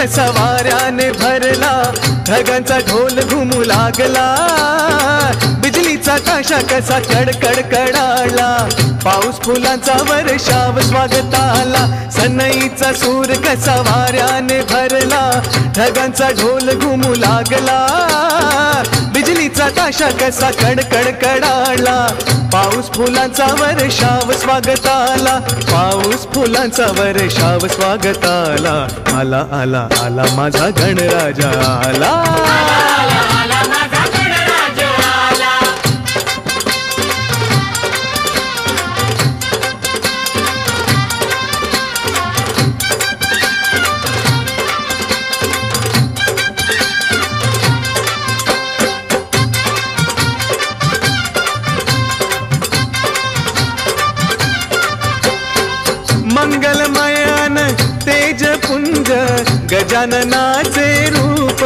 कसा वाऱ्याने भरला, ढगांचा ढोल घुमू लागला, बिजलीचा ताशा कसा कडकड कडाला, पाऊस फुलांचा वर्षाव स्वागताला, सनईचा सूर कसा वाऱ्याने भरला, ढगांचा ढोल घुमू लागला, बिजलीचा ताशा कसा कडकड कडाला, पाऊस फुलांचा वर्षाव स्वागताला, पाऊस फुलांचा वर्षाव स्वागताला, आला आला आला माझा गणराजा आला, आला माझा गणराज आला. मंगलमयान तेजपुंज गजाननाचे रूप,